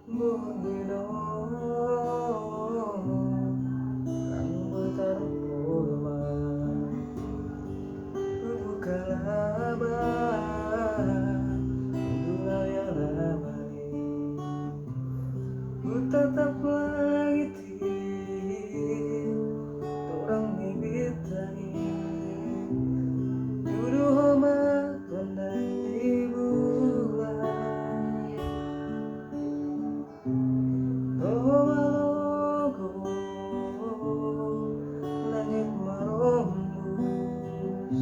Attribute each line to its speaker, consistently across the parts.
Speaker 1: Mungino ang bertarungma buka laban dunia ramai ku tatap langit orang bibitani dulu homa pandai di bulan oh malonggo langit marombus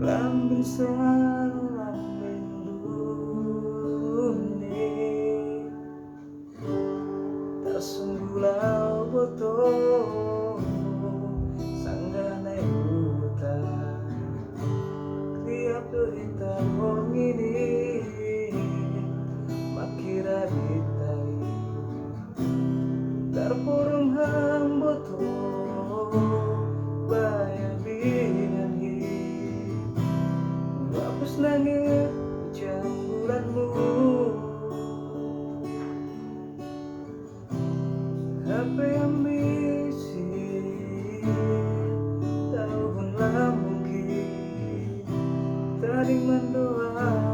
Speaker 1: lambing selalu lambing dunia tersunggulau botol sanggana huta tiap derita wong ini makira ditai terpurung hamboto bayang binani hapus nangis hujan bulanmu HP ambisi tahu pun lah mungkin tadi mendoa